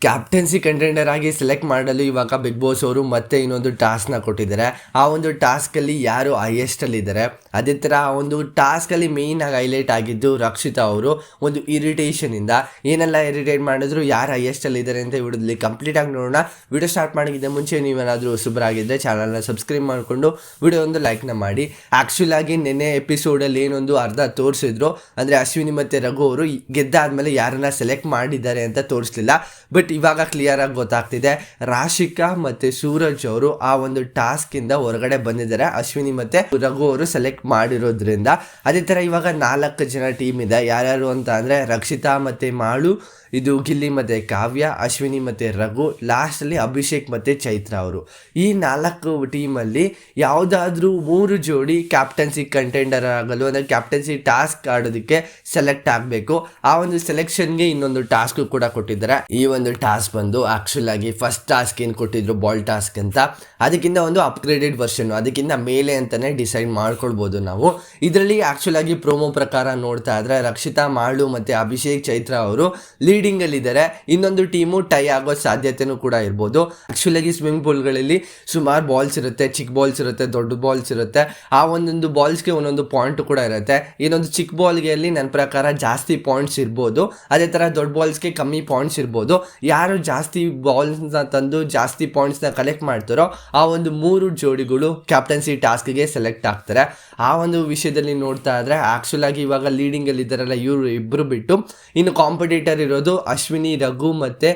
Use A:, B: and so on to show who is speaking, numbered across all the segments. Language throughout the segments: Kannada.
A: ಕ್ಯಾಪ್ಟನ್ಸಿ ಕಂಟೆಂಡರ್ ಆಗಿ ಸೆಲೆಕ್ಟ್ ಮಾಡಲು ಇವಾಗ ಬಿಗ್ ಬಾಸ್ ಅವರು ಮತ್ತೆ ಇನ್ನೊಂದು ಟಾಸ್ಕ್ನ ಕೊಟ್ಟಿದ್ದಾರೆ. ಆ ಒಂದು ಟಾಸ್ಕಲ್ಲಿ ಯಾರು ಹೈಯೆಸ್ಟಲ್ಲಿದ್ದಾರೆ, ಅದೇ ಥರ ಆ ಒಂದು ಟಾಸ್ಕಲ್ಲಿ ಮೇಯ್ನಾಗಿ ಹೈಲೈಟ್ ಆಗಿದ್ದು ರಕ್ಷಿತಾ ಅವರು ಒಂದು ಇರಿಟೇಷನಿಂದ ಏನೆಲ್ಲ ಇರಿಟೇಟ್ ಮಾಡಿದ್ರು, ಯಾರು ಹೈಯೆಸ್ಟಲ್ಲಿದ್ದಾರೆ ಅಂತ ವಿಡಿಯೋದಲ್ಲಿ ಕಂಪ್ಲೀಟಾಗಿ ನೋಡೋಣ. ವಿಡಿಯೋ ಸ್ಟಾರ್ಟ್ ಮಾಡೋಕ್ಕಿಂತ ಮುಂಚೆ ನೀವೇನಾದರೂ ಹೊಸಬರಾಗಿದ್ದರೆ ಚಾನಲ್ನ ಸಬ್ಸ್ಕ್ರೈಬ್ ಮಾಡಿಕೊಂಡು ವಿಡಿಯೋ ಒಂದು ಲೈಕ್ನ ಮಾಡಿ. ಆ್ಯಕ್ಚುಲಾಗಿ ನಿನ್ನೆ ಎಪಿಸೋಡಲ್ಲಿ ಏನೊಂದು ಅರ್ಧ ತೋರಿಸಿದ್ರು, ಅಂದರೆ ಅಶ್ವಿನಿ ಮತ್ತು ರಘು ಅವರು ಗೆದ್ದಾದಮೇಲೆ ಯಾರನ್ನ ಸೆಲೆಕ್ಟ್ ಮಾಡಿದ್ದಾರೆ ಅಂತ ತೋರಿಸಲಿಲ್ಲ. ಬಟ್ ಇವಾಗ ಕ್ಲಿಯರ್ ಆಗಿ ಗೊತ್ತಾಗ್ತಿದೆ, ರಾಶಿಕಾ ಮತ್ತು ಸೂರಜ್ ಅವರು ಆ ಒಂದು ಟಾಸ್ಕಿಂದ ಹೊರಗಡೆ ಬಂದಿದ್ದಾರೆ, ಅಶ್ವಿನಿ ಮತ್ತು ರಘು ಅವರು ಸೆಲೆಕ್ಟ್ ಮಾಡಿರೋದ್ರಿಂದ. ಅದೇ ಥರ ಇವಾಗ 4 ಜನ ಟೀಮ್ ಇದೆ. ಯಾರ್ಯಾರು ಅಂತ ಅಂದರೆ ರಕ್ಷಿತಾ ಮತ್ತು ಮಾಳು, ಇದು ಗಿಲ್ಲಿ ಮತ್ತು ಕಾವ್ಯ, ಅಶ್ವಿನಿ ಮತ್ತು ರಘು, ಲಾಸ್ಟಲ್ಲಿ ಅಭಿಷೇಕ್ ಮತ್ತು ಚೈತ್ರ ಅವರು. ಈ 4 ಟೀಮಲ್ಲಿ ಯಾವುದಾದ್ರೂ 3 ಜೋಡಿ ಕ್ಯಾಪ್ಟನ್ಸಿ ಕಂಟೆಂಡರ್ ಆಗಲು, ಅಂದರೆ ಕ್ಯಾಪ್ಟನ್ಸಿ ಟಾಸ್ಕ್ ಆಡೋದಕ್ಕೆ ಸೆಲೆಕ್ಟ್ ಆಗಬೇಕು. ಆ ಒಂದು ಸೆಲೆಕ್ಷನ್ಗೆ ಇನ್ನೊಂದು ಟಾಸ್ಕ್ ಕೂಡ ಕೊಟ್ಟಿದ್ದಾರೆ. ಈ ಒಂದು ಟಾಸ್ಕ್ ಬಂದು ಆ್ಯಕ್ಚುಲ್ ಆಗಿ ಫಸ್ಟ್ ಟಾಸ್ಕ್ ಏನು ಕೊಟ್ಟಿದ್ರು ಬಾಲ್ ಟಾಸ್ಕ್ ಅಂತ, ಅದಕ್ಕಿಂತ ಒಂದು ಅಪ್ಗ್ರೇಡೆಡ್ ವರ್ಷನ್, ಅದಕ್ಕಿಂತ ಮೇಲೆ ಅಂತಲೇ ಡಿಸೈಡ್ ಮಾಡ್ಕೊಳ್ಬೋದು ನಾವು. ಇದರಲ್ಲಿ ಆ್ಯಕ್ಚುಲ್ ಆಗಿ ಪ್ರೋಮೋ ಪ್ರಕಾರ ನೋಡ್ತಾ ಇದ್ರೆ ರಕ್ಷಿತಾ, ಮಾಳು ಮತ್ತು ಅಭಿಷೇಕ್, ಚೈತ್ರ ಅವರು ಲೀಡಿಂಗಲ್ಲಿದ್ದಾರೆ. ಇನ್ನೊಂದು ಟೀಮು ಟೈ ಆಗೋ ಸಾಧ್ಯತೆಯೂ ಕೂಡ ಇರ್ಬೋದು. ಆ್ಯಕ್ಚುಲಾಗಿ ಸ್ವಿಮ್ಮಿಂಗ್ ಪೂಲ್ಗಳಲ್ಲಿ ಸುಮಾರು ಬಾಲ್ಸ್ ಇರುತ್ತೆ, ಚಿಕ್ಕ ಬಾಲ್ಸ್ ಇರುತ್ತೆ, ದೊಡ್ಡ ಬಾಲ್ಸ್ ಇರುತ್ತೆ. ಆ ಒಂದೊಂದು ಬಾಲ್ಸ್ಗೆ ಒಂದೊಂದು ಪಾಯಿಂಟ್ ಕೂಡ ಇರುತ್ತೆ. ಇನ್ನೊಂದು ಚಿಕ್ಕ ಬಾಲ್ಗೆ ಅಲ್ಲಿ ನನ್ನ ಪ್ರಕಾರ ಜಾಸ್ತಿ ಪಾಯಿಂಟ್ಸ್ ಇರ್ಬೋದು, ಅದೇ ಥರ ದೊಡ್ಡ ಬಾಲ್ಸ್ಗೆ ಕಮ್ಮಿ ಪಾಯಿಂಟ್ಸ್ ಇರ್ಬೋದು. ಯಾರು ಜಾಸ್ತಿ ಬಾಲ್ಸ್ನ ತಂದು ಜಾಸ್ತಿ ಪಾಯಿಂಟ್ಸ್ನ ಕಲೆಕ್ಟ್ ಮಾಡ್ತಾರೋ ಆ ಒಂದು 3 ಜೋಡಿಗಳು ಕ್ಯಾಪ್ಟನ್ಸಿ ಟಾಸ್ಕ್ಗೆ ಸೆಲೆಕ್ಟ್ ಆಗ್ತಾರೆ. ಆ ಒಂದು ವಿಷಯದಲ್ಲಿ ನೋಡ್ತಾ ಇದ್ರೆ ಆ್ಯಕ್ಚುಲಾಗಿ ಇವಾಗ ಲೀಡಿಂಗಲ್ಲಿ ಇದ್ದಾರಲ್ಲ ಇವರು ಇಬ್ಬರು ಬಿಟ್ಟು ಇನ್ನು ಕಾಂಪಿಟೇಟರ್ ಇರೋದು ಅಶ್ವಿನಿ, ರಘು ಮತ್ತು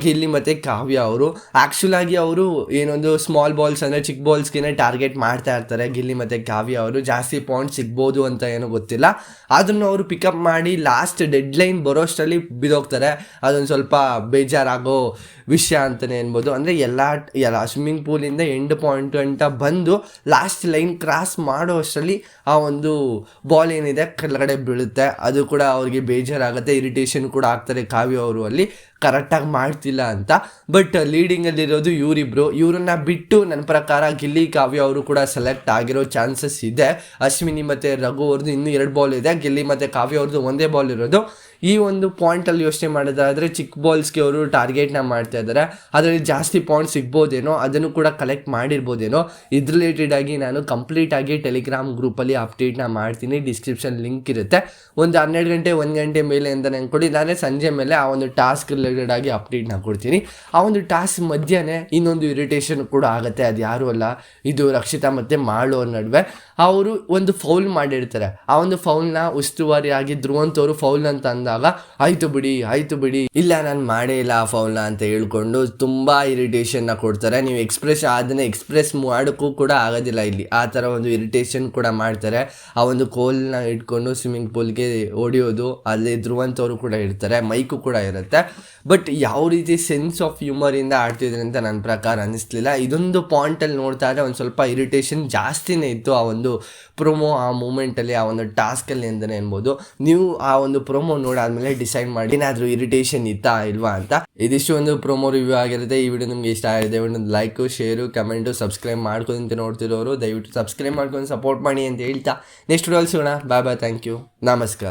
A: ಗಿಲ್ಲಿ ಮತ್ತು ಕಾವ್ಯ ಅವರು. ಆ್ಯಕ್ಚುಲಾಗಿ ಅವರು ಏನೊಂದು ಸ್ಮಾಲ್ ಬಾಲ್ಸ್ ಅಂದರೆ ಚಿಕ್ಕ ಬಾಲ್ಸ್ಗೆ ಟಾರ್ಗೆಟ್ ಮಾಡ್ತಾ ಇರ್ತಾರೆ. ಗಿಲ್ಲಿ ಮತ್ತು ಕಾವ್ಯ ಅವರು ಜಾಸ್ತಿ ಪಾಯಿಂಟ್ ಸಿಗ್ಬೋದು ಅಂತ ಏನೋ ಗೊತ್ತಿಲ್ಲ, ಅದನ್ನು ಅವರು ಪಿಕಪ್ ಮಾಡಿ ಲಾಸ್ಟ್ ಡೆಡ್ಲೈನ್ ಬರೋಷ್ಟರಲ್ಲಿ ಬಿದ್ದೋಗ್ತಾರೆ. ಅದೊಂದು ಸ್ವಲ್ಪ ಬೇಜಾರಾಗೋ ವಿಷಯ ಅಂತಲೇ ಅನ್ಬೋದು. ಅಂದರೆ ಎಲ್ಲ ಸ್ವಿಮ್ಮಿಂಗ್ ಪೂಲಿಂದ ಎಂಡ್ ಪಾಯಿಂಟ್ ಅಂತ ಬಂದು ಲಾಸ್ಟ್ ಲೈನ್ ಕ್ರಾಸ್ ಮಾಡೋ ಅಷ್ಟರಲ್ಲಿ ಆ ಒಂದು ಬಾಲ್ ಏನಿದೆ ಕೆಳಗಡೆ ಬೀಳುತ್ತೆ. ಅದು ಕೂಡ ಅವ್ರಿಗೆ ಬೇಜಾರಾಗುತ್ತೆ, ಇರಿಟೇಷನ್ ಕೂಡ ಆಗ್ತಾರೆ ಕಾವ್ಯ ಅವರು ಅಲ್ಲಿ ಕರೆಕ್ಟಾಗಿ ಮಾಡ್ತಿಲ್ಲ ಅಂತ. ಬಟ್ ಲೀಡಿಂಗಲ್ಲಿರೋದು ಇವರಿಬ್ಬರು. ಇವರನ್ನ ಬಿಟ್ಟು ನನ್ನ ಪ್ರಕಾರ ಗಿಲ್ಲಿ, ಕಾವ್ಯ ಅವರು ಕೂಡ ಸೆಲೆಕ್ಟ್ ಆಗಿರೋ ಚಾನ್ಸಸ್ ಇದೆ. ಅಶ್ವಿನಿ ಮತ್ತು ರಘು ಅವ್ರದ್ದು ಇನ್ನೂ 2 ಬಾಲ್ ಇದೆ, ಗಿಲ್ಲಿ ಮತ್ತು ಕಾವ್ಯ ಅವ್ರದ್ದು 1 ಬಾಲ್ ಇರೋದು. ಈ ಒಂದು ಪಾಯಿಂಟಲ್ಲಿ ಯೋಚನೆ ಮಾಡೋದಾದರೆ ಚಿಕ್ಕ ಬಾಲ್ಸ್ಗೆ ಅವರು ಟಾರ್ಗೆಟ್ನ ಮಾಡ್ತಾ ಇದ್ದಾರೆ, ಅದರಲ್ಲಿ ಜಾಸ್ತಿ ಪಾಯಿಂಟ್ ಸಿಗ್ಬೋದೇನೋ, ಅದನ್ನು ಕೂಡ ಕಲೆಕ್ಟ್ ಮಾಡಿರ್ಬೋದೇನೋ. ಇದ್ರ ರಿಲೇಟೆಡ್ ಆಗಿ ನಾನು ಕಂಪ್ಲೀಟಾಗಿ ಟೆಲಿಗ್ರಾಮ್ ಗ್ರೂಪಲ್ಲಿ ಅಪ್ಡೇಟ್ನ ಮಾಡ್ತೀನಿ, ಡಿಸ್ಕ್ರಿಪ್ಷನ್ ಲಿಂಕ್ ಇರುತ್ತೆ. ಒಂದು 12 ಗಂಟೆ 1 ಗಂಟೆ ಮೇಲೆ ಅಂತ ನೆನ್ಕೊಳ್ಳಿ, ನಾನೇ ಸಂಜೆ ಮೇಲೆ ಆ ಒಂದು ಟಾಸ್ಕ್ ರಿಲೇಟೆಡ್ ಆಗಿ ಅಪ್ಡೇಟ್ನ ಕೊಡ್ತೀನಿ. ಆ ಒಂದು ಟಾಸ್ಕ್ ಮಧ್ಯೆ ಇನ್ನೊಂದು ಇರಿಟೇಷನ್ ಕೂಡ ಆಗುತ್ತೆ. ಅದು ಯಾರೂ ಅಲ್ಲ, ಇದು ರಕ್ಷಿತಾ ಮತ್ತು ಮಾಳು ಅವ್ರ ನಡುವೆ. ಅವರು ಒಂದು ಫೌಲ್ ಮಾಡಿರ್ತಾರೆ, ಆ ಒಂದು ಫೌಲ್ನ ಉಸ್ತುವಾರಿಯಾಗಿ ಧ್ರುವಂತವರು ಫೌಲ್ ಅಂತ ಅಂದಾಗ ಆಯಿತು ಬಿಡಿ ಇಲ್ಲ ನಾನು ಮಾಡೇ ಇಲ್ಲ ಆ ಫೌಲ್ನ ಅಂತ ಹೇಳ್ಕೊಂಡು ತುಂಬ ಇರಿಟೇಷನ್ನ ಕೊಡ್ತಾರೆ. ನೀವು ಅದನ್ನು ಎಕ್ಸ್ಪ್ರೆಸ್ ಮಾಡೋಕ್ಕೂ ಕೂಡ ಆಗೋದಿಲ್ಲ ಇಲ್ಲಿ, ಆ ಥರ ಒಂದು ಇರಿಟೇಷನ್ ಕೂಡ ಮಾಡ್ತಾರೆ. ಆ ಒಂದು ಕೋಲ್ನ ಇಟ್ಕೊಂಡು ಸ್ವಿಮ್ಮಿಂಗ್ ಪೂಲ್ಗೆ ಹೊಡಿಯೋದು, ಅಲ್ಲಿ ಧ್ರುವಂತವರು ಕೂಡ ಇರ್ತಾರೆ, ಮೈಕು ಕೂಡ ಇರುತ್ತೆ. ಬಟ್ ಯಾವ ರೀತಿ ಸೆನ್ಸ್ ಆಫ್ ಹ್ಯೂಮರಿಂದ ಆಡ್ತಿದ್ರೆ ಅಂತ ನನ್ನ ಪ್ರಕಾರ ಅನ್ನಿಸ್ಲಿಲ್ಲ. ಇದೊಂದು ಪಾಯಿಂಟಲ್ಲಿ ನೋಡ್ತಾ ಇದ್ದರೆ ಒಂದು ಸ್ವಲ್ಪ ಇರಿಟೇಷನ್ ಜಾಸ್ತಿನೇ ಇತ್ತು ಆ ಒಂದು ಪ್ರೊಮೋ, ಆ ಮೂಮೆಂಟಲ್ಲಿ, ಆ ಒಂದು ಟಾಸ್ಕಲ್ಲಿ ಅಂತಲೇ ಅನ್ಬೋದು. ನೀವು ಆ ಒಂದು ಪ್ರೊಮೋ ನೋಡಾದ್ಮೇಲೆ ಡಿಸೈಡ್ ಮಾಡಿ ಏನಾದರೂ ಇರಿಟೇಷನ್ ಇತ್ತಾ ಇಲ್ವಾ ಅಂತ. ಇದಿಷ್ಟು ಒಂದು ಪ್ರೊಮೋ ರಿವ್ಯೂ ಆಗಿರುತ್ತೆ. ಈ ವಿಡಿಯೋ ನಿಮಗೆ ಇಷ್ಟ ಆಗಿದೆ, ಒಂದು ಲೈಕು, ಶೇರು, ಕಮೆಂಟು, ಸಬ್ಸ್ಕ್ರೈಬ್ ಮಾಡ್ಕೊಂತ ನೋಡ್ತಿರೋರು ದಯವಿಟ್ಟು ಸಬ್ಸ್ಕ್ರೈಬ್ ಮಾಡ್ಕೊಂಡು ಸಪೋರ್ಟ್ ಮಾಡಿ ಅಂತ ಹೇಳ್ತಾ ನೆಕ್ಸ್ಟ್ ವಿಡಿಯೋಲ್ಲಿ ಸಿಗೋಣ. ಬಾಯ್, ಥ್ಯಾಂಕ್ ಯು, ನಮಸ್ಕಾರ.